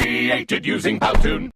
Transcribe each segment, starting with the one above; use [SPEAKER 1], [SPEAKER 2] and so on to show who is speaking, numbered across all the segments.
[SPEAKER 1] created using Powtoon.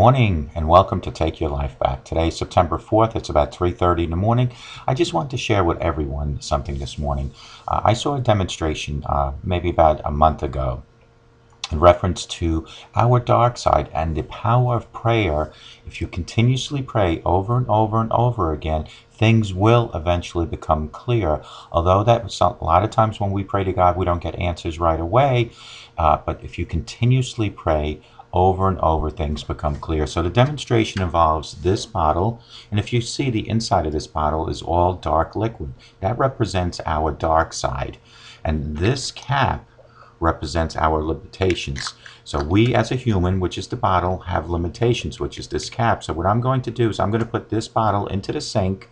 [SPEAKER 2] morning and welcome to Take Your Life Back. Today is September 4th. It's about 3:30 in the morning. I just want to share with everyone something this morning. I saw a demonstration maybe about a month ago in reference to our dark side and the power of prayer. If you continuously pray over and over and over again, things will eventually become clear. Although that a lot of times when we pray to God, we don't get answers right away. But if you continuously pray over and over, things become clear. So the demonstration involves this bottle, and if you see, the inside of this bottle is all dark liquid. That represents our dark side. And this cap represents our limitations. So we as a human, which is the bottle, have limitations, which is this cap. So what I'm going to do is I'm going to put this bottle into the sink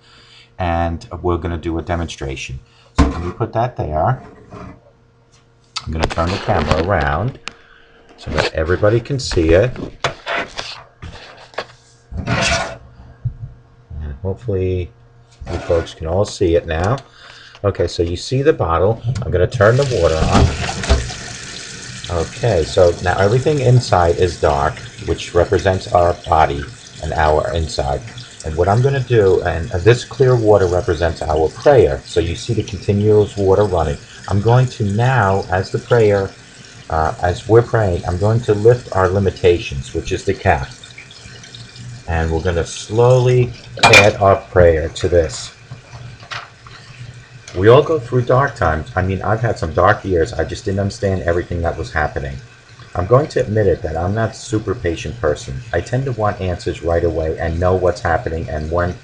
[SPEAKER 2] and we're going to do a demonstration. So let me put that there. I'm going to turn the camera around so that everybody can see it. And hopefully you folks can all see it now. Okay, so you see the bottle. I'm going to turn the water on. Okay, so now everything inside is dark, which represents our body and our inside. And what I'm going to do, and this clear water represents our prayer. So you see the continuous water running. I'm going to now, as the prayer, as we're praying, I'm going to lift our limitations, which is the cap. And we're going to slowly add our prayer to this. We all go through dark times. I mean, I've had some dark years. I just didn't understand everything that was happening. I'm going to admit it that I'm not a super patient person. I tend to want answers right away and know what's happening and when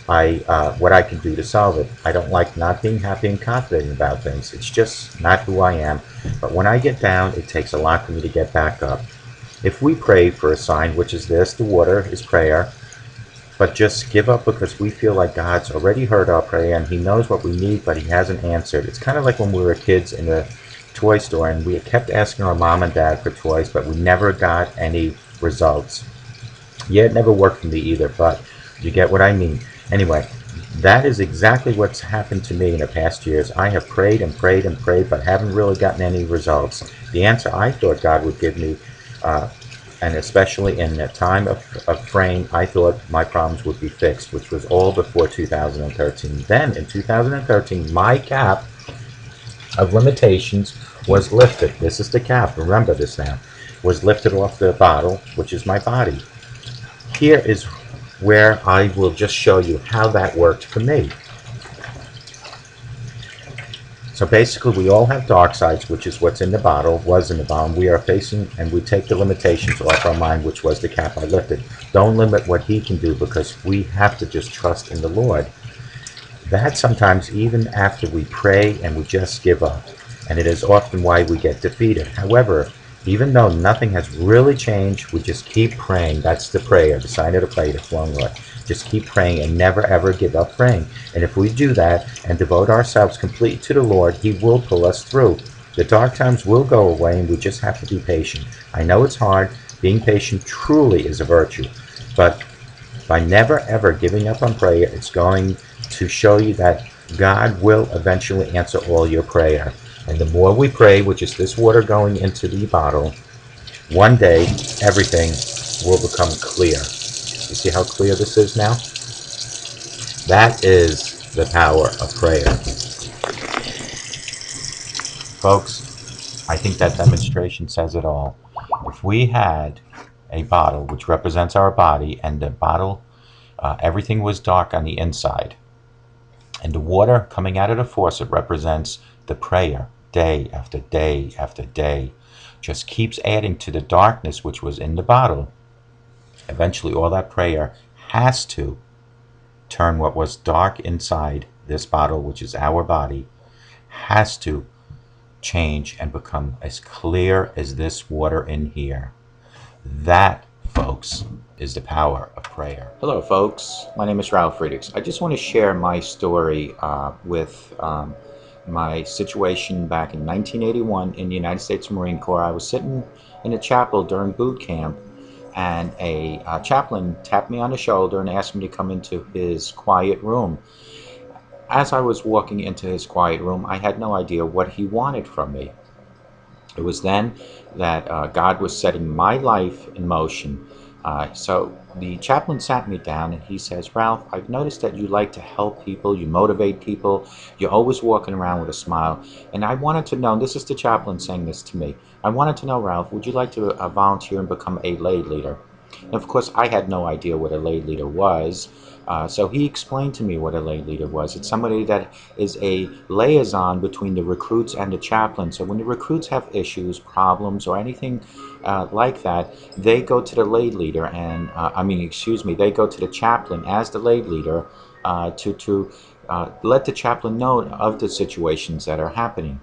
[SPEAKER 2] what I can do to solve it. I don't like not being happy and confident about things. It's just not who I am. But when I get down, it takes a lot for me to get back up. If we pray for a sign, which is this, the water is prayer, but just give up because we feel like God's already heard our prayer and He knows what we need, but He hasn't answered. It's kind of like when we were kids in the toy store and we kept asking our mom and dad for toys, but we never got any results. Yeah, it never worked for me either, but you get what I mean. Anyway, that is exactly what's happened to me in the past years. I have prayed and prayed and prayed, but haven't really gotten any results. The answer I thought God would give me, and especially in the time of frame, I thought my problems would be fixed, which was all before 2013. Then in 2013, my cap of limitations was lifted. This is the cap, remember this now, was lifted off the bottle, which is my body. Here is where I will just show you how that worked for me. So basically we all have dark sides, which is what's in the bottle, was in the bottle. We are facing, and we take the limitations off our mind, which was the cap I lifted. Don't limit what He can do because we have to just trust in the Lord. That sometimes even after we pray and we just give up, and it is often why we get defeated. However, even though nothing has really changed, we just keep praying. That's the prayer, the sign of the prayer, the flowing Lord. Just keep praying and never ever give up praying. And if we do that and devote ourselves completely to the Lord, He will pull us through. The dark times will go away and we just have to be patient. I know it's hard. Being patient truly is a virtue. But by never ever giving up on prayer, it's going to show you that God will eventually answer all your prayer. And the more we pray, which is this water going into the bottle, one day everything will become clear. You see how clear this is now? That is the power of prayer. Folks, I think that demonstration says it all. If we had a bottle which represents our body, and the bottle, everything was dark on the inside, and the water coming out of the faucet represents the prayer, day after day after day, just keeps adding to the darkness which was in the bottle. Eventually all that prayer has to turn what was dark inside this bottle, which is our body, has to change and become as clear as this water in here. That, folks, is the power of prayer. Hello, folks. My name is Ralf Friedrichs. I just want to share my story with my situation back in 1981 in the United States Marine Corps. I was sitting in a chapel during boot camp, and a chaplain tapped me on the shoulder and asked me to come into his quiet room. As I was walking into his quiet room, I had no idea what he wanted from me. It was then that God was setting my life in motion So the chaplain sat me down and he says, Ralph, I've noticed that you like to help people, you motivate people, you're always walking around with a smile. And I wanted to know, and this is the chaplain saying this to me, I wanted to know, Ralph, would you like to volunteer and become a lay leader? And of course, I had no idea what a lay leader was. So he explained to me what a lay leader was. It's somebody that is a liaison between the recruits and the chaplain. So when the recruits have issues, problems, or anything like that, they go to the lay leader, and they go to the chaplain as the lay leader to let the chaplain know of the situations that are happening.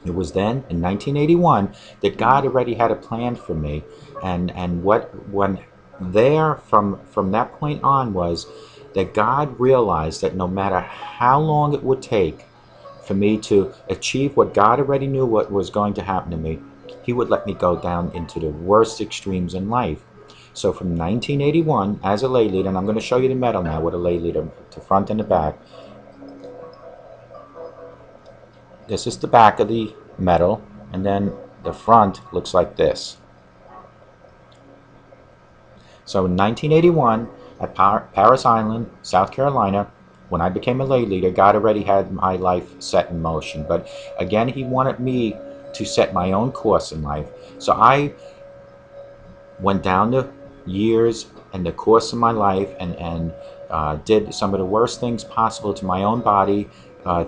[SPEAKER 2] It was then in 1981 that God already had a plan for me, and what when there from that point on was that God realized that no matter how long it would take for me to achieve what God already knew what was going to happen to me, He would let me go down into the worst extremes in life. So from 1981 as a lay leader, and I'm going to show you the medal now with a lay leader, the front and the back. This is the back of the medal, and then the front looks like this. So in 1981, at Paris Island, South Carolina, when I became a lay leader, God already had my life set in motion. But again, He wanted me to set my own course in life. So I went down the years and the course of my life and did some of the worst things possible to my own body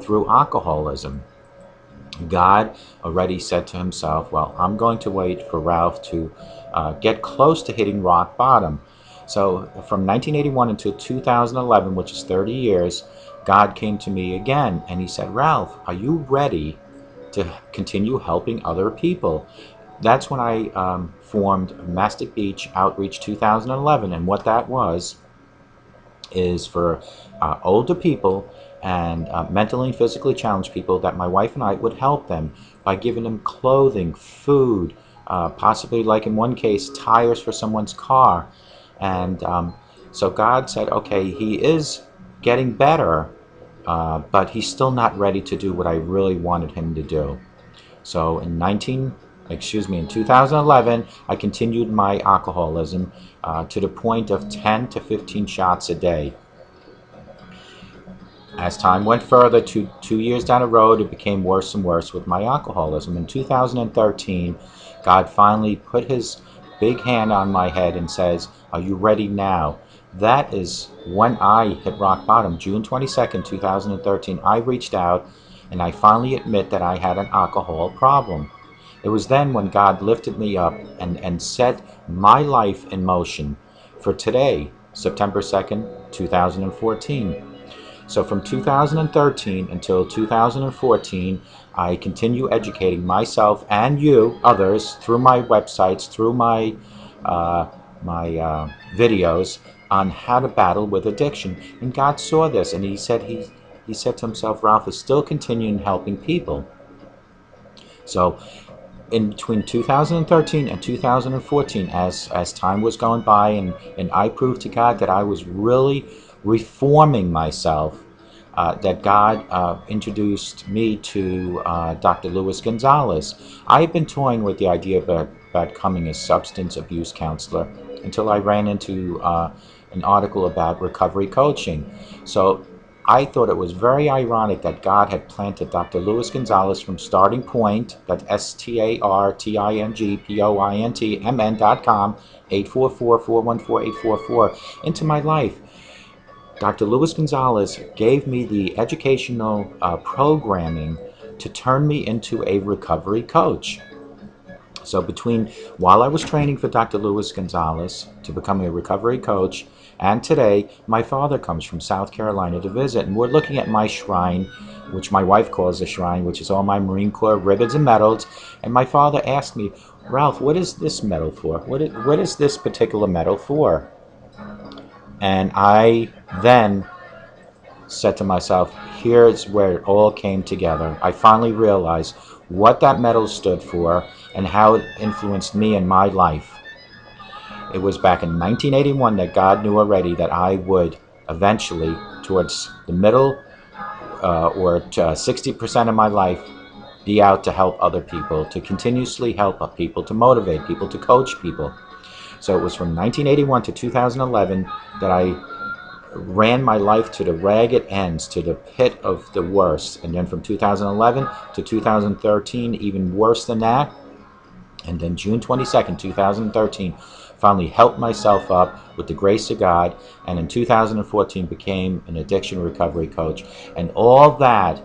[SPEAKER 2] through alcoholism. God already said to Himself, well, I'm going to wait for Ralph to get close to hitting rock bottom. So from 1981 until 2011, which is 30 years, God came to me again and He said, Ralph, are you ready to continue helping other people? That's when I formed Mastic Beach Outreach 2011, and what that was is for older people and mentally and physically challenged people, that my wife and I would help them by giving them clothing, food, possibly, like in one case, tires for someone's car. And so God said, okay, he is getting better, but he's still not ready to do what I really wanted him to do. So in 2011, I continued my alcoholism to the point of 10 to 15 shots a day. As time went further, two years down the road, it became worse and worse with my alcoholism. In 2013, God finally put His big hand on my head and says, are you ready now? That is when I hit rock bottom. June 22nd, 2013, I reached out and I finally admit that I had an alcohol problem. It was then when God lifted me up and set my life in motion for today, September 2nd, 2014. So from 2013 until 2014, I continue educating myself and you, others, through my websites, through my videos on how to battle with addiction. And God saw this, and He said to Himself, Ralph is still continuing helping people. So in between 2013 and 2014, as time was going by, and I proved to God that I was really reforming myself, that God introduced me to Dr. Luis Gonzalez. I had been toying with the idea about becoming a substance abuse counselor until I ran into an article about recovery coaching. So I thought it was very ironic that God had planted Dr. Luis Gonzalez from Starting Point, that's StartingPointmn.com, 844-414-844, into my life. Dr. Luis Gonzalez gave me the educational programming to turn me into a recovery coach. So while I was training for Dr. Luis Gonzalez to become a recovery coach, and today, my father comes from South Carolina to visit, and we're looking at my shrine, which my wife calls a shrine, which is all my Marine Corps ribbons and medals. And my father asked me, Ralph, what is this medal for? What is this particular medal for? And I then said to myself, here's where it all came together. I finally realized what that medal stood for and how it influenced me in my life. It was back in 1981 that God knew already that I would eventually, towards the middle or 60% of my life, be out to help other people, to continuously help people, to motivate people, to coach people. So it was from 1981 to 2011 that I ran my life to the ragged ends, to the pit of the worst. And then from 2011 to 2013, even worse than that. And then June 22nd, 2013, finally helped myself up with the grace of God. And in 2014 became an addiction recovery coach. And all that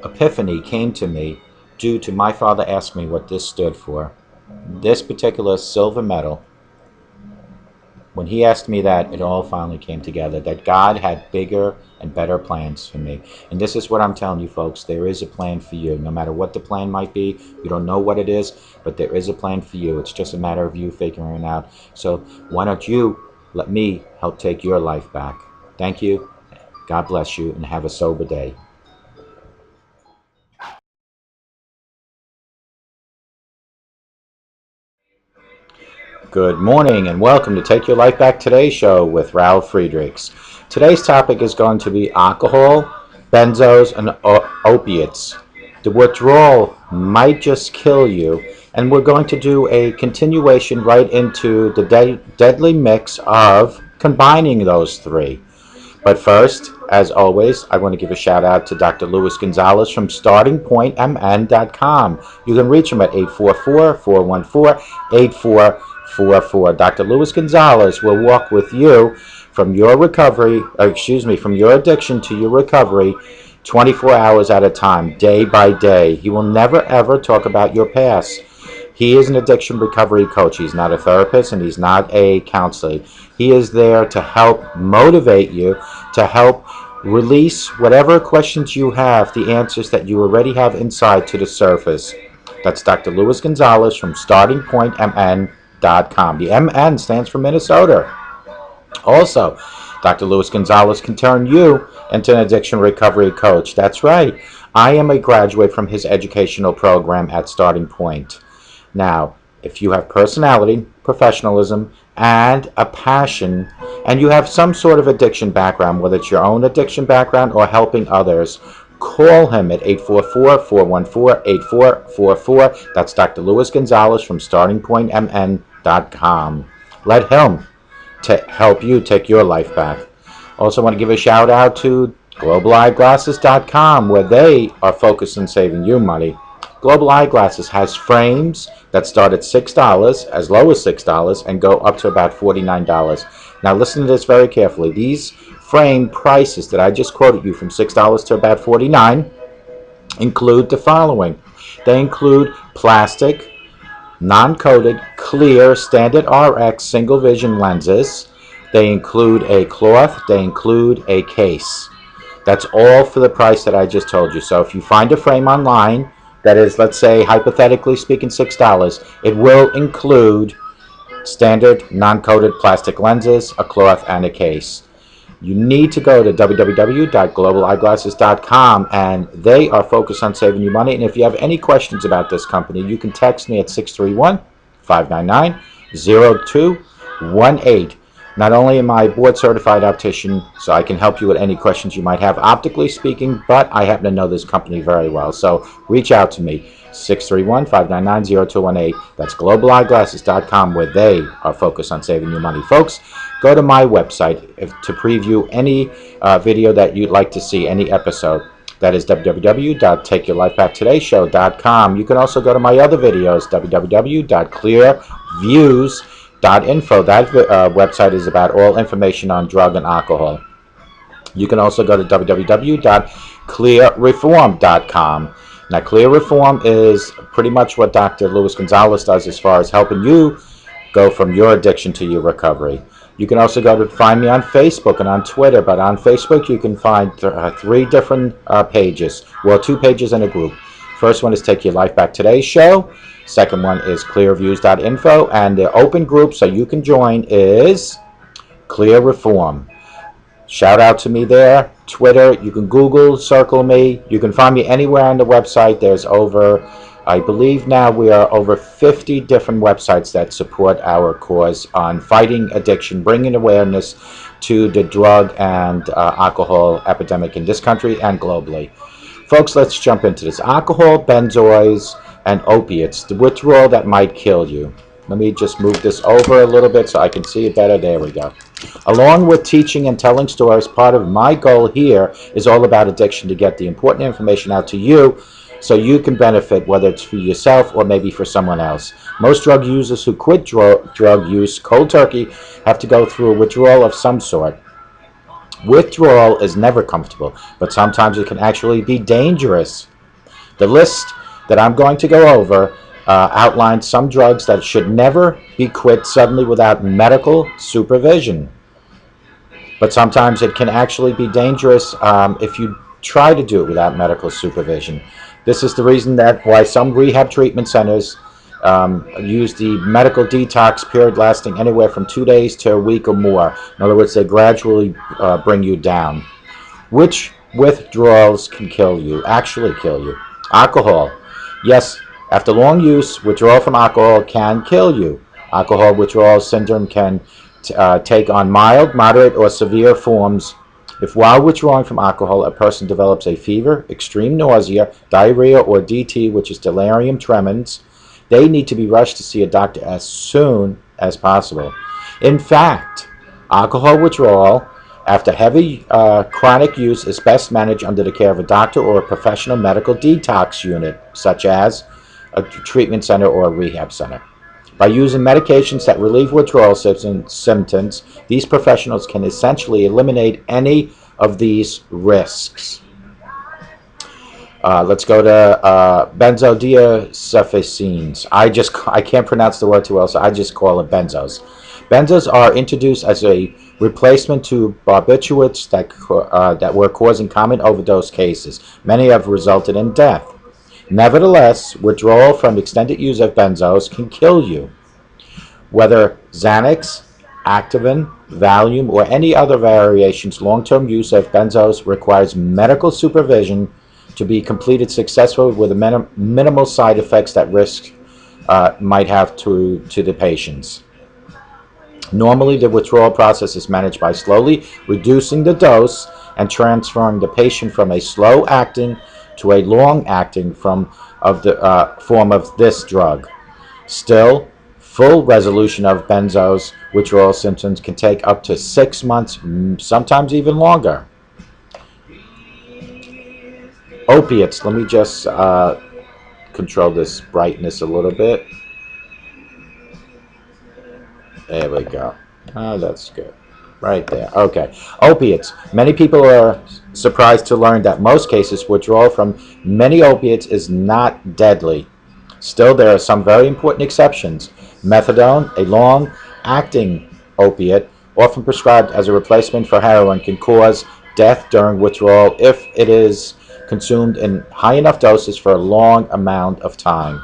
[SPEAKER 2] epiphany came to me due to my father asked me what this stood for. This particular silver medal. When he asked me that, it all finally came together, that God had bigger and better plans for me. And this is what I'm telling you, folks. There is a plan for you. No matter what the plan might be, you don't know what it is, but there is a plan for you. It's just a matter of you figuring it out. So why don't you let me help take your life back? Thank you. God bless you, and have a sober day. Good morning and welcome to Take Your Life Back Today show with Ralf Friedrichs. Today's topic is going to be alcohol, benzos, and opiates. The withdrawal might just kill you, and we're going to do a continuation right into the deadly mix of combining those three. But first, as always, I want to give a shout out to Dr. Luis Gonzalez from startingpointmn.com. You can reach him at 844-414-8444. Dr. Luis Gonzalez will walk with you from your recovery, from your addiction to your recovery 24 hours at a time, day by day. He will never ever talk about your past. He is an addiction recovery coach. He's not a therapist and he's not a counselor. He is there to help motivate you, to help release whatever questions you have, the answers that you already have inside to the surface. That's Dr. Luis Gonzalez from startingpointmn.com. The MN stands for Minnesota. Also, Dr. Luis Gonzalez can turn you into an addiction recovery coach. That's right. I am a graduate from his educational program at Starting Point. Now, if you have personality, professionalism, and a passion, and you have some sort of addiction background, whether it's your own addiction background or helping others, call him at 844-414-8444. That's Dr. Luis Gonzalez from startingpointmn.com. Let him help you take your life back. Also want to give a shout out to globaleyeglasses.com, where they are focused on saving you money. Global Eyeglasses has frames that start at $6, as low as $6, and go up to about $49. Now listen to this very carefully. These frame prices that I just quoted you, from $6 to about $49, include the following. They include plastic, non-coated, clear, standard RX single vision lenses. They include a cloth. They include a case. That's all for the price that I just told you. So if you find a frame online that is, let's say, hypothetically speaking, $6, it will include standard non-coated plastic lenses, a cloth, and a case. You need to go to www.globaleyeglasses.com, and they are focused on saving you money. And if you have any questions about this company, you can text me at 631-599-0218. Not only am I a board-certified optician, so I can help you with any questions you might have optically speaking, but I happen to know this company very well. So reach out to me, 631-599-0218. That's globaleyeglasses.com, where they are focused on saving you money. Folks, go to my website to preview any video that you'd like to see, any episode. That is www.takeyourlifebacktodayShow.com. You can also go to my other videos, www.clearviews.info. That website is about all information on drug and alcohol. You can also go to www.clearreform.com. Now, Clear Reform is pretty much what Dr. Luis Gonzalez does as far as helping you go from your addiction to your recovery. You can also go to find me on Facebook and on Twitter, but on Facebook you can find three different pages. Well, 2 pages in a group. First one is Take Your Life Back Today show. Second one is clearviews.info, and the open group so you can join is Clear Reform. Shout out to me there. Twitter, you can Google, circle me. You can find me anywhere on the website. There's over, I believe now we are over 50 different websites that support our cause on fighting addiction, bringing awareness to the drug and alcohol epidemic in this country and globally. Folks, let's jump into this. Alcohol, benzos, and opiates, the withdrawal that might kill you. Let me just move this over a little bit so I can see it better. There we go. Along with teaching and telling stories, part of my goal here is all about addiction, to get the important information out to you so you can benefit, whether it's for yourself or maybe for someone else. Most drug users who quit drug use cold turkey have to go through a withdrawal of some sort. Withdrawal is never comfortable, but sometimes it can actually be dangerous. The list that I'm going to go over outlines some drugs that should never be quit suddenly without medical supervision. But sometimes it can actually be dangerous if you try to do it without medical supervision. This is the reason that why some rehab treatment centers use the medical detox period lasting anywhere from 2 days to a week or more. In other words, they gradually bring you down. Which withdrawals can kill you, actually kill you? Alcohol. Yes, after long use, withdrawal from alcohol can kill you. Alcohol withdrawal syndrome can take on mild, moderate, or severe forms. If while withdrawing from alcohol, a person develops a fever, extreme nausea, diarrhea, or DT, which is delirium tremens, they need to be rushed to see a doctor as soon as possible. In fact, alcohol withdrawal after heavy chronic use is best managed under the care of a doctor or a professional medical detox unit, such as a treatment center or a rehab center. By using medications that relieve withdrawal symptoms, these professionals can essentially eliminate any of these risks. Let's go to benzodiazepines. I can't pronounce the word too well, so I just call it benzos. Benzos are introduced as a replacement to barbiturates that were causing common overdose cases. Many have resulted in death. Nevertheless, withdrawal from extended use of benzos can kill you. Whether Xanax, Activin, Valium, or any other variations, long-term use of benzos requires medical supervision to be completed successfully with the minimal side effects that risk might have to the patients. Normally, the withdrawal process is managed by slowly reducing the dose and transferring the patient from a slow-acting to a long-acting form of this drug. Still, full resolution of benzos withdrawal symptoms can take up to 6 months, sometimes even longer. Opiates. Let me just control this brightness a little bit. There we go. Oh, that's good. Right there. Okay. Opiates. Many people are surprised to learn that most cases withdrawal from many opiates is not deadly. Still, there are some very important exceptions. Methadone, a long-acting opiate, often prescribed as a replacement for heroin, can cause death during withdrawal if it is consumed in high enough doses for a long amount of time.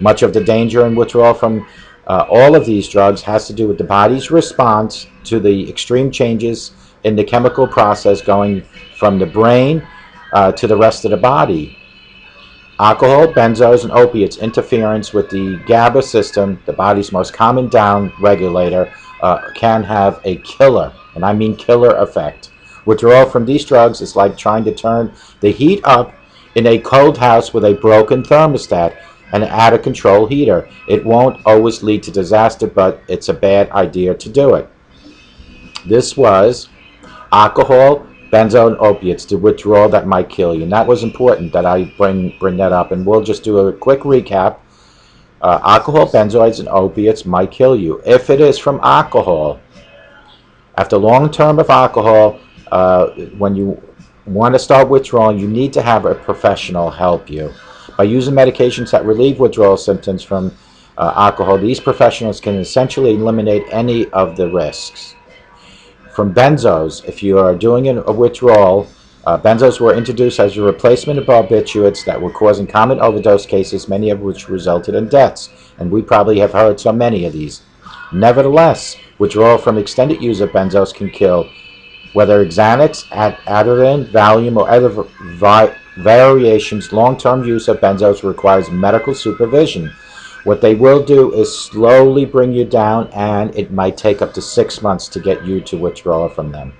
[SPEAKER 2] Much of the danger in withdrawal from all of these drugs has to do with the body's response to the extreme changes in the chemical process going from the brain to the rest of the body. Alcohol, benzos, and opiates interference with the GABA system, the body's most common down regulator, can have a killer, and I mean killer effect. Withdrawal from these drugs is like trying to turn the heat up in a cold house with a broken thermostat and out of control heater. It won't always lead to disaster, but it's a bad idea to do it. This was alcohol, benzo, and opiates, the withdrawal that might kill you. And that was important that I bring that up. And we'll just do a quick recap. Alcohol, benzoids, and opiates might kill you. If it is from alcohol, after long term of alcohol, when you want to start withdrawing, you need to have a professional help you. By using medications that relieve withdrawal symptoms from alcohol, these professionals can essentially eliminate any of the risks. From benzos, if you are doing a withdrawal, benzos were introduced as a replacement of barbiturates that were causing common overdose cases, many of which resulted in deaths. And we probably have heard so many of these. Nevertheless, withdrawal from extended use of benzos can kill. Whether Xanax, Activin, Valium, or other variations, long-term use of benzos requires medical supervision. What they will do is slowly bring you down, and it might take up to 6 months to get you to withdraw from them.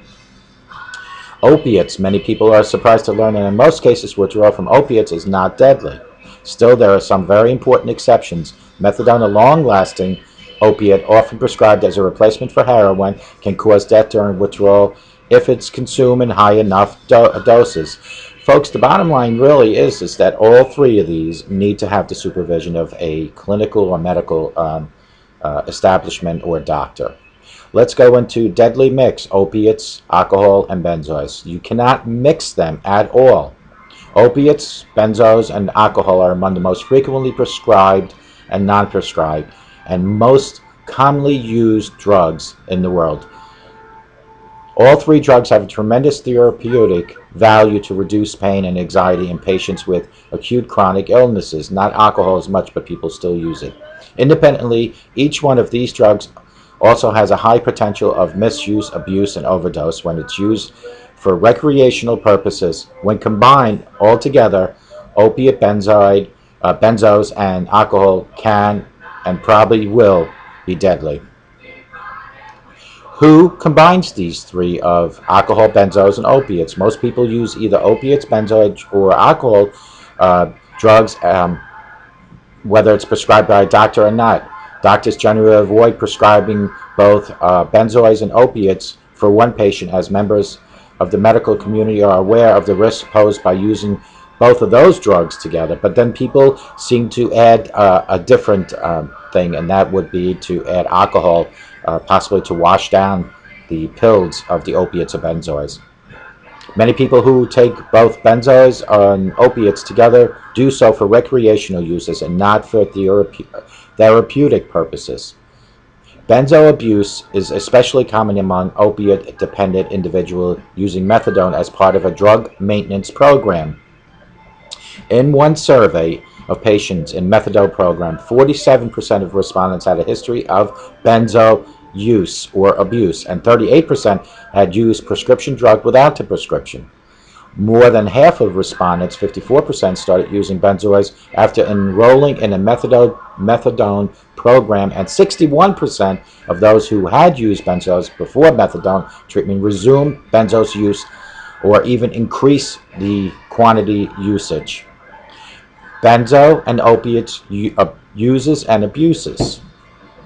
[SPEAKER 2] Opiates. Many people are surprised to learn that in most cases, withdrawal from opiates is not deadly. Still, there are some very important exceptions. Methadone, a long-lasting opiate often prescribed as a replacement for heroin, can cause death during withdrawal if it's consumed in high enough doses. Folks, the bottom line really is that all three of these need to have the supervision of a clinical or medical establishment or doctor. Let's go into deadly mix: opiates, alcohol, and benzoids. You cannot mix them at all. Opiates, benzos, and alcohol are among the most frequently prescribed and non-prescribed and most commonly used drugs in the world. All three drugs have a tremendous therapeutic value to reduce pain and anxiety in patients with acute chronic illnesses. Not alcohol as much, but people still use it. Independently, each one of these drugs also has a high potential of misuse, abuse, and overdose when it's used for recreational purposes. When combined all together, opiate, benzos, and alcohol can and probably will be deadly. Who combines these three of alcohol, benzos, and opiates? Most people use either opiates, benzoids, or alcohol drugs, whether it's prescribed by a doctor or not. Doctors generally avoid prescribing both benzoids and opiates for one patient, as members of the medical community are aware of the risks posed by using both of those drugs together. But then people seem to add a different thing, and that would be to add alcohol, possibly to wash down the pills of the opiates or benzoids. Many people who take both benzoids and opiates together do so for recreational uses and not for therapeutic purposes. Benzo abuse is especially common among opiate-dependent individuals using methadone as part of a drug maintenance program. In one survey of patients in methadone program, 47% of respondents had a history of benzo use or abuse, and 38% had used prescription drug without a prescription. More than half of respondents, 54%, started using benzoids after enrolling in a methadone program, and 61% of those who had used benzos before methadone treatment resumed benzos use or even increased the quantity usage. Benzo and opiates uses and abuses.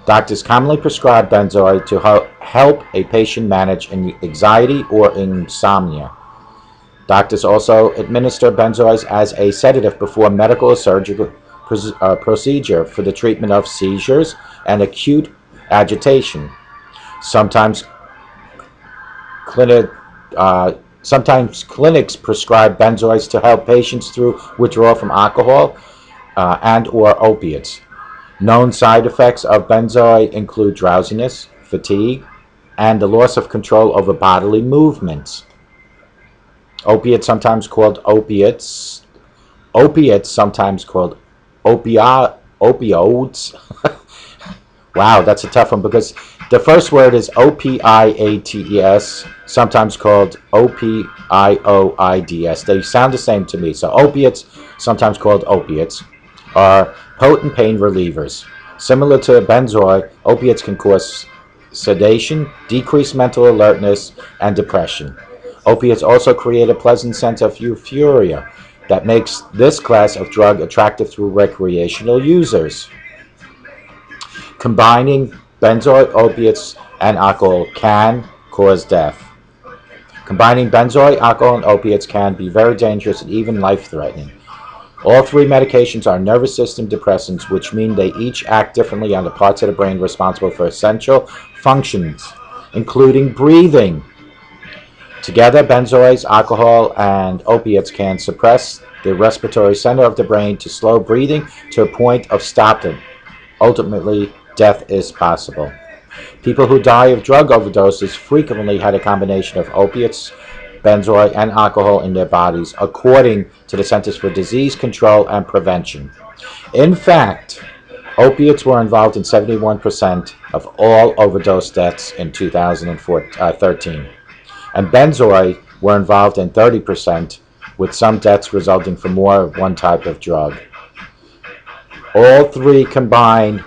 [SPEAKER 2] Doctors commonly prescribe benzoid to help a patient manage anxiety or insomnia. Doctors also administer benzoids as a sedative before medical or surgical procedure for the treatment of seizures and acute agitation. Sometimes clinics prescribe benzoids to help patients through withdrawal from alcohol and or opiates. Known side effects of benzoid include drowsiness, fatigue, and the loss of control over bodily movements. Opiates, sometimes called opiates, sometimes called opioids. Wow, that's a tough one because the first word is opiates, sometimes called opioids. They sound the same to me. So opiates, sometimes called opiates, are potent pain relievers. Similar to benzoid, opiates can cause sedation, decreased mental alertness, and depression. Opiates also create a pleasant sense of euphoria that makes this class of drug attractive through recreational users. Combining benzoid, opiates, and alcohol can cause death. Combining benzoid, alcohol, and opiates can be very dangerous and even life-threatening. All three medications are nervous system depressants, which mean they each act differently on the parts of the brain responsible for essential functions, including breathing. Together, benzoids, alcohol, and opiates can suppress the respiratory center of the brain to slow breathing to a point of stopping. Ultimately, death is possible. People who die of drug overdoses frequently had a combination of opiates, benzoid, and alcohol in their bodies, according to the Centers for Disease Control and Prevention. In fact, opiates were involved in 71% of all overdose deaths in 2013, and benzoid were involved in 30%, with some deaths resulting from more of one type of drug. All three combined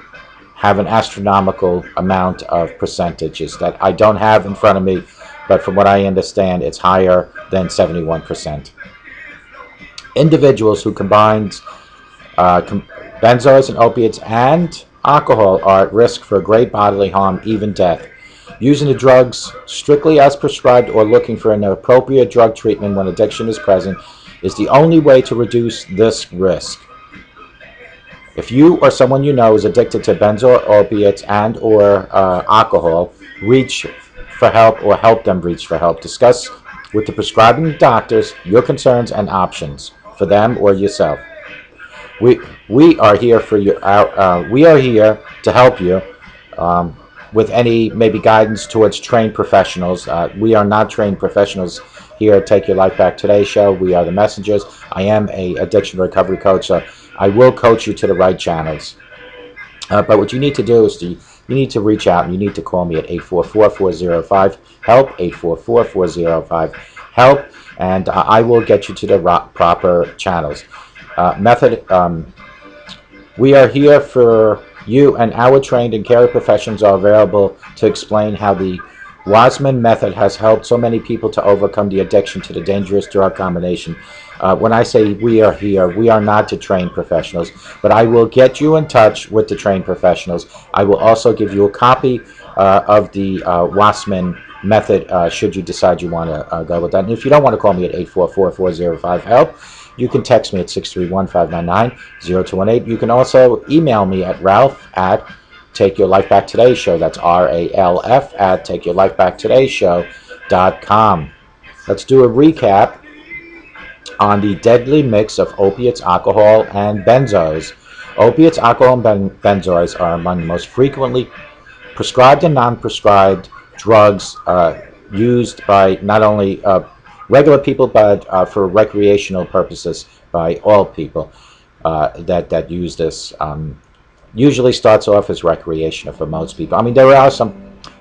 [SPEAKER 2] have an astronomical amount of percentages that I don't have in front of me, but from what I understand, it's higher than 71%. Individuals who combine Benzoids and opiates and alcohol are at risk for great bodily harm, even death. Using the drugs strictly as prescribed or looking for an appropriate drug treatment when addiction is present is the only way to reduce this risk. If you or someone you know is addicted to benzo, opiates, and or alcohol, reach for help or help them reach for help. Discuss with the prescribing doctors your concerns and options for them or yourself. We are here for you. We are here to help you with any maybe guidance towards trained professionals. We are not trained professionals here at Take Your Life Back Today show. We are the messengers. I am a addiction recovery coach, so I will coach you to the right channels. But what you need to do is you need to reach out and you need to call me at 844-405-HELP, 844-405-HELP, and I will get you to the proper channels. We are here for you, and our trained and caring professionals are available to explain how the Wasman method has helped so many people to overcome the addiction to the dangerous drug combination. When I say we are here, we are not the trained professionals, but I will get you in touch with the trained professionals. I will also give you a copy of the Wasman method should you decide you want to go with that. And if you don't want to call me at 844-405-HELP, you can text me at 631-599-0218. You can also email me at Ralf at Take Your Life Back Today Show. That's RALF at TakeYourLifeBackTodayShow.com. Let's do a recap on the deadly mix of opiates, alcohol, and benzos. Opiates, alcohol, and benzoids are among the most frequently prescribed and non-prescribed drugs used by not only regular people, but for recreational purposes by all people that use this. Usually starts off as recreational for most people. I mean, there are some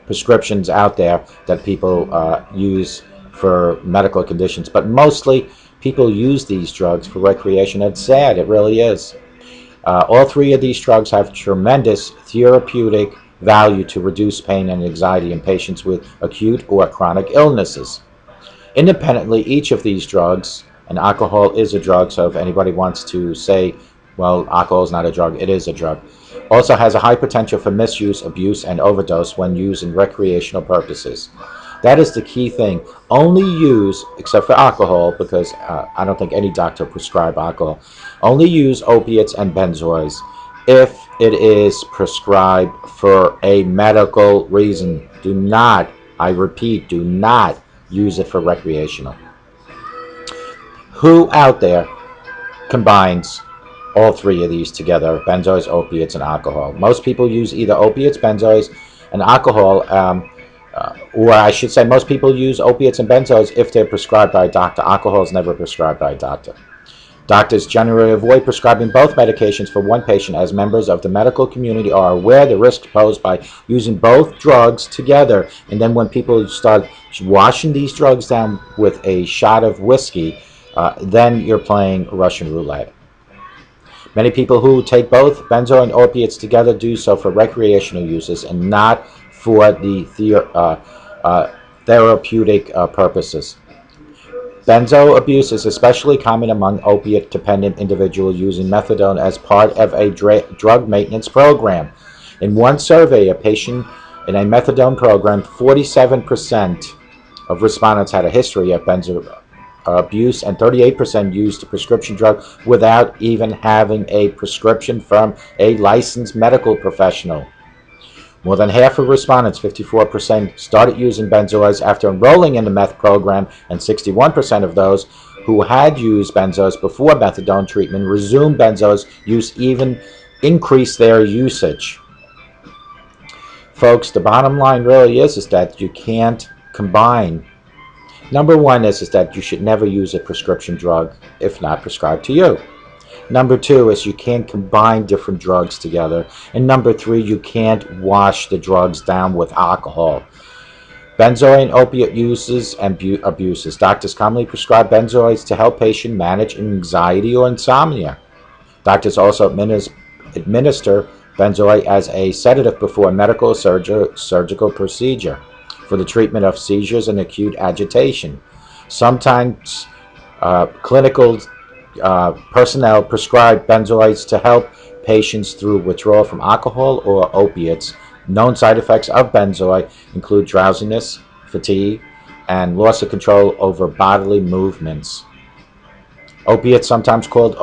[SPEAKER 2] prescriptions out there that people use for medical conditions, but mostly people use these drugs for recreation. It's sad, it really is. All three of these drugs have tremendous therapeutic value to reduce pain and anxiety in patients with acute or chronic illnesses. Independently, each of these drugs, and alcohol is a drug, so if anybody wants to say, well, alcohol is not a drug, it is a drug, also has a high potential for misuse, abuse, and overdose when used in recreational purposes. That is the key thing. Only use, except for alcohol, because I don't think any doctor prescribe alcohol, only use opiates and benzoids if it is prescribed for a medical reason. Do not, I repeat, do not use it for recreational. Who out there combines all three of these together, benzoids, opiates, and alcohol? Most people use either opiates, benzoids, and alcohol, or I should say most people use opiates and benzoids if they're prescribed by a doctor. Alcohol is never prescribed by a doctor. Doctors generally avoid prescribing both medications for one patient, as members of the medical community are aware of the risk posed by using both drugs together. And then when people start washing these drugs down with a shot of whiskey, then you're playing Russian roulette. Many people who take both benzo and opiates together do so for recreational uses and not for the therapeutic purposes. Benzo abuse is especially common among opiate-dependent individuals using methadone as part of a drug maintenance program. In one survey, a patient in a methadone program, 47% of respondents had a history of benzo abuse, and 38% used a prescription drug without even having a prescription from a licensed medical professional. More than half of respondents, 54%, started using benzoids after enrolling in the meth program, and 61% of those who had used benzos before methadone treatment resumed benzos use, even increased their usage. Folks, the bottom line really is that you can't combine. Number one is that you should never use a prescription drug if not prescribed to you. Number two is you can't combine different drugs together. And number three, you can't wash the drugs down with alcohol. Benzoid and opiate uses and abuses. Doctors commonly prescribe benzoids to help patients manage anxiety or insomnia. Doctors also administer benzoid as a sedative before a medical or surgical procedure for the treatment of seizures and acute agitation. Sometimes clinical personnel prescribe benzoids to help patients through withdrawal from alcohol or opiates. Known side effects of benzoid include drowsiness, fatigue, and loss of control over bodily movements. Opiates, sometimes called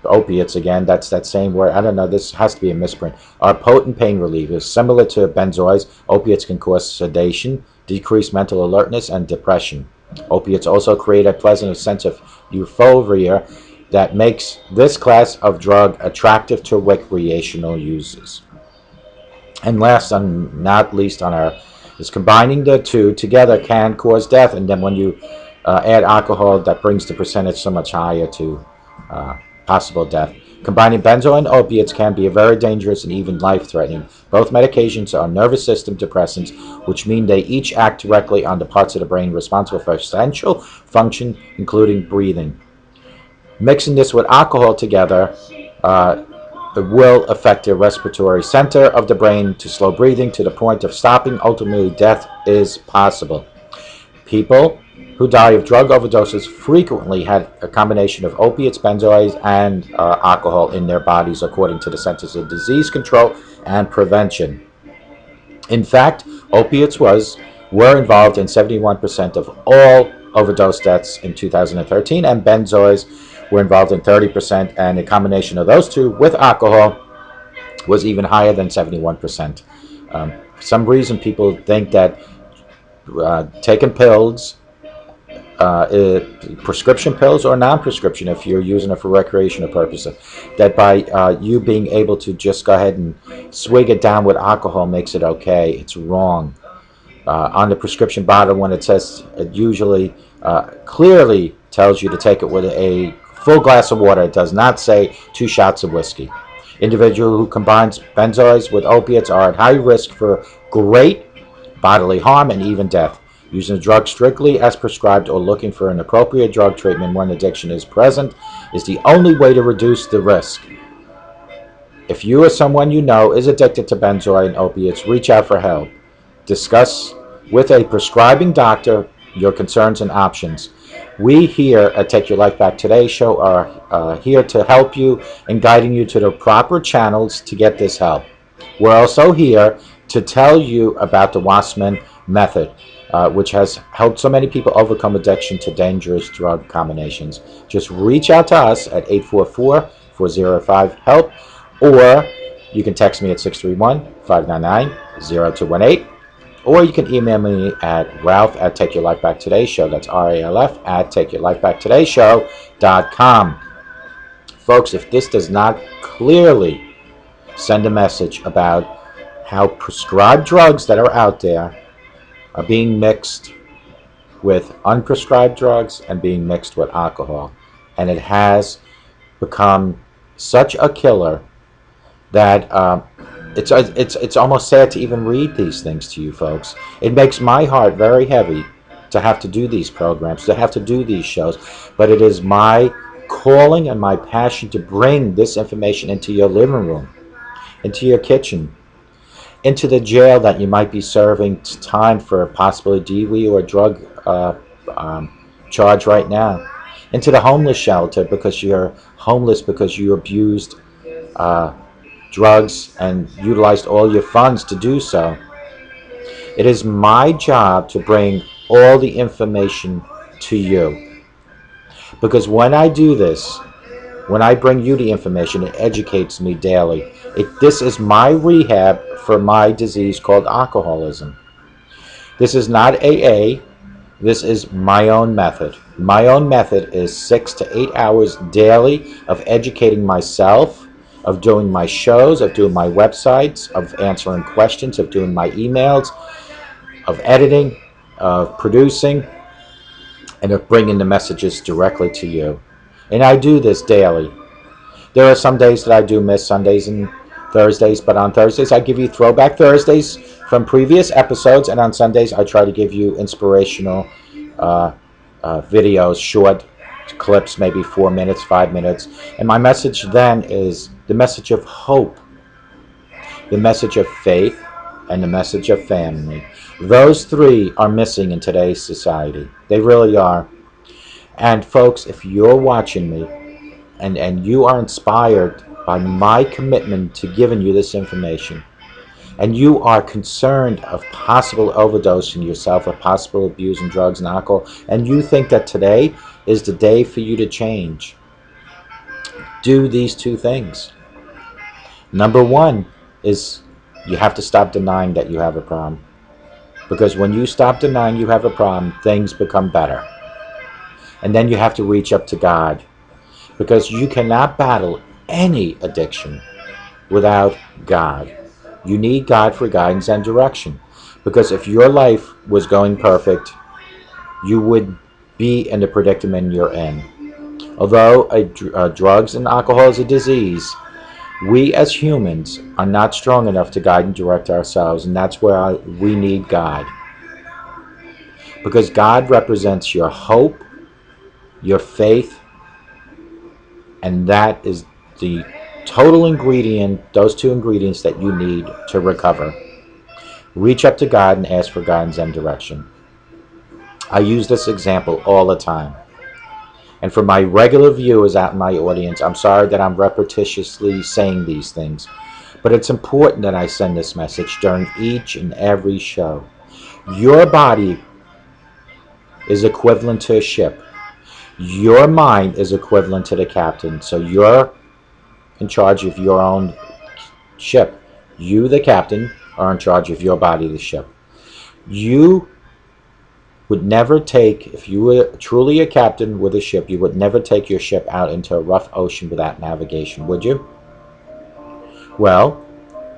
[SPEAKER 2] opiates, again, that's that same word. I don't know, this has to be a misprint, are potent pain relievers. Similar to benzoids, opiates can cause sedation, decrease mental alertness, and depression. Opiates also create a pleasant sense of euphoria that makes this class of drug attractive to recreational users. And last and not least on our is combining the two together can cause death. And then when you add alcohol, that brings the percentage so much higher to possible death. Combining benzo and opiates can be very dangerous and even life-threatening. Both medications are nervous system depressants, which mean they each act directly on the parts of the brain responsible for essential function, including breathing. Mixing this with alcohol together will affect the respiratory center of the brain to slow breathing to the point of stopping. Ultimately, death is possible. People who die of drug overdoses frequently had a combination of opiates, benzoids, and alcohol in their bodies, according to the Centers for Disease Control and Prevention. In fact, opiates were involved in 71% of all overdose deaths in 2013, and benzoids were involved in 30%, and a combination of those two with alcohol was even higher than 71%. For some reason, people think that taking pills, prescription pills or non-prescription, if you're using it for recreational purposes, that by you being able to just go ahead and swig it down with alcohol makes it okay. It's wrong. On the prescription bottle, when it says, it usually clearly tells you to take it with a full glass of water. It does not say 2 shots of whiskey. Individual who combines benzoids with opiates are at high risk for great bodily harm and even death. Using a drug strictly as prescribed or looking for an appropriate drug treatment when addiction is present is the only way to reduce the risk. If you or someone you know is addicted to benzoid and opiates, reach out for help. Discuss with a prescribing doctor your concerns and options. We here at Take Your Life Back Today show are here to help you and guiding you to the proper channels to get this help. We're also here to tell you about the Wassman method, which has helped so many people overcome addiction to dangerous drug combinations. Just reach out to us at 844-405-HELP, or you can text me at 631-599-0218, or you can email me at Ralph@TakeYourLifeBackTodayShow. That's RALF at TakeYourLifeBackTodayShow.com. Folks, if this does not clearly send a message about how prescribed drugs that are out there are being mixed with unprescribed drugs and being mixed with alcohol, and it has become such a killer that it's almost sad to even read these things to you folks. It makes my heart very heavy to have to do these programs, to have to do these shows, but it is my calling and my passion to bring this information into your living room, into your kitchen, into the jail that you might be serving time for possibly DWI or drug charge right now, into the homeless shelter because you're homeless because you abused drugs and utilized all your funds to do so. It is my job to bring all the information to you, because when I do this, when I bring you the information, it educates me daily. This is my rehab for my disease called alcoholism. This is not AA. This is my own method. My own method is 6 to 8 hours daily of educating myself, of doing my shows, of doing my websites, of answering questions, of doing my emails, of editing, of producing, and of bringing the messages directly to you. And I do this daily. There are some days that I do miss, Sundays and Thursdays, but on Thursdays I give you throwback Thursdays from previous episodes, and on Sundays I try to give you inspirational videos, short clips, maybe 4 minutes, 5 minutes. And my message then is the message of hope, the message of faith, and the message of family. Those three are missing in today's society. They really are. And folks, if you're watching me and you are inspired by my commitment to giving you this information, and you are concerned of possible overdosing yourself, of possible abusing drugs and alcohol, and you think that today is the day for you to change, do these two things. Number one is you have to stop denying that you have a problem. Because when you stop denying you have a problem, things become better. And then you have to reach up to God. Because you cannot battle any addiction without God. You need God for guidance and direction. Because if your life was going perfect, you would be in the predicament you're in. Although drugs and alcohol is a disease, we as humans are not strong enough to guide and direct ourselves, and that's where we need God. Because God represents your hope, your faith, and that is the total ingredient, those two ingredients that you need to recover. Reach up to God and ask for guidance and direction. I use this example all the time. And for my regular viewers out in my audience, I'm sorry that I'm repetitiously saying these things, but it's important that I send this message during each and every show. Your body is equivalent to a ship. Your mind is equivalent to the captain. So you're in charge of your own ship. You, the captain, are in charge of your body, the ship. You would never take, if you were truly a captain with a ship, you would never take your ship out into a rough ocean without navigation, would you? Well,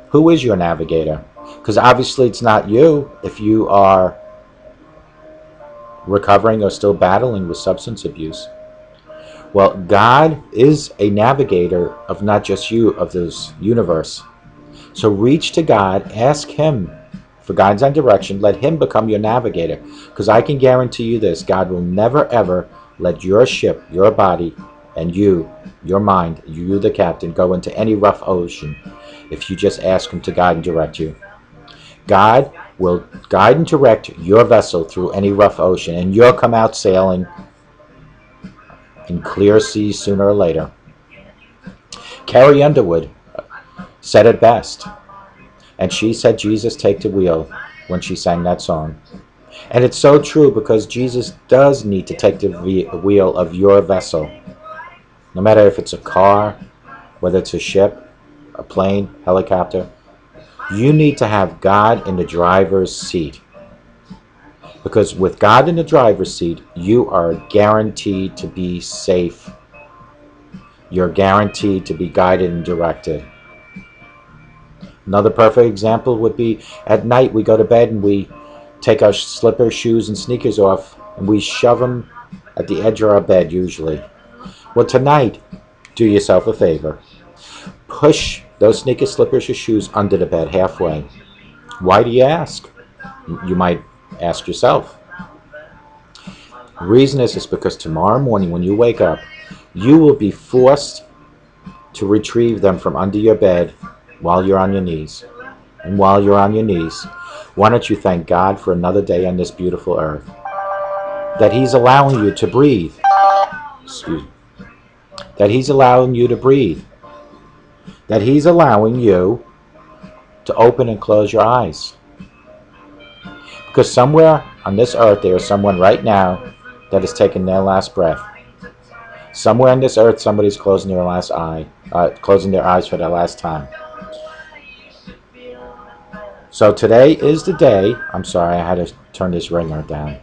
[SPEAKER 2] who is your navigator? Because obviously it's not you if you are recovering or still battling with substance abuse. Well, God is a navigator of not just you, of this universe. So reach to God, ask Him for guidance and direction. Let Him become your navigator. Because I can guarantee you this, God will never ever let your ship, your body, and you, your mind, you the captain, go into any rough ocean if you just ask Him to guide and direct you. God will guide and direct your vessel through any rough ocean, and you'll come out sailing in clear seas sooner or later. Carrie Underwood said it best, and she said, Jesus, take the wheel, when she sang that song. And it's so true, because Jesus does need to take the wheel of your vessel. No matter if it's a car, whether it's a ship, a plane, helicopter, you need to have God in the driver's seat. Because with God in the driver's seat, you are guaranteed to be safe. You're guaranteed to be guided and directed. Another perfect example would be at night we go to bed and we take our slippers, shoes, and sneakers off and we shove them at the edge of our bed usually. Well, tonight, do yourself a favor. Push those sneakers, slippers, or shoes under the bed halfway. Why do you ask? You might ask yourself. The reason is because tomorrow morning when you wake up, you will be forced to retrieve them from under your bed while you're on your knees. And while you're on your knees, why don't you thank God for another day on this beautiful earth? That He's allowing you to breathe. Excuse me. That He's allowing you to breathe. That He's allowing you to open and close your eyes. Because somewhere on this earth there is someone right now that is taking their last breath. Somewhere on this earth somebody's closing their last eye, closing their eyes for their last time. So today is the day, I'm sorry I had to turn this ringer down,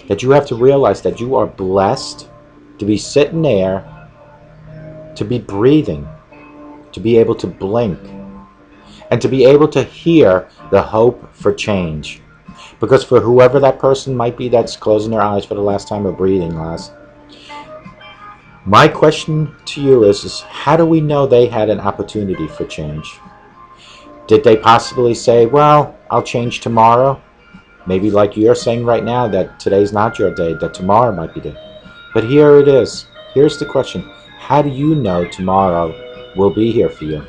[SPEAKER 2] that you have to realize that you are blessed to be sitting there, to be breathing, to be able to blink, and to be able to hear the hope for change. Because for whoever that person might be that's closing their eyes for the last time or breathing last, my question to you is how do we know they had an opportunity for change? Did they possibly say, well, I'll change tomorrow? Maybe like you're saying right now that today's not your day, that tomorrow might be the day. But here it is. Here's the question. How do you know tomorrow will be here for you?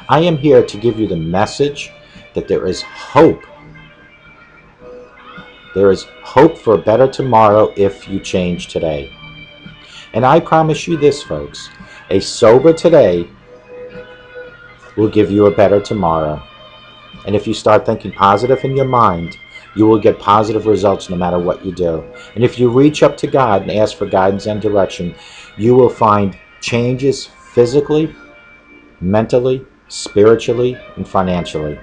[SPEAKER 2] I am here to give you the message that there is hope. There is hope for a better tomorrow if you change today. And I promise you this, folks, a sober today will give you a better tomorrow. And if you start thinking positive in your mind, you will get positive results no matter what you do. And if you reach up to God and ask for guidance and direction, you will find changes physically, mentally, spiritually, and financially.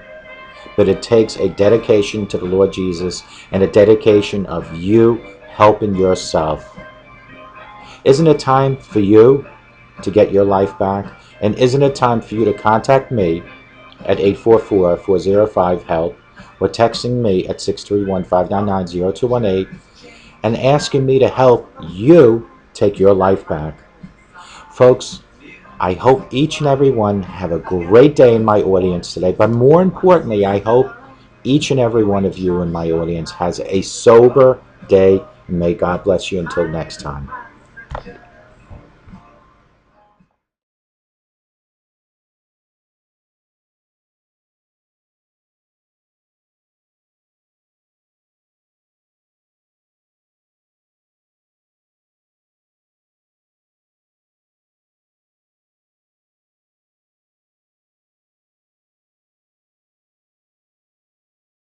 [SPEAKER 2] But it takes a dedication to the Lord Jesus and a dedication of you helping yourself. Isn't it time for you to get your life back? And isn't it time for you to contact me at 844-405-HELP or texting me at 631-599-0218 and asking me to help you take your life back? Folks, I hope each and every one have a great day in my audience today, but more importantly, I hope each and every one of you in my audience has a sober day, and may God bless you until next time.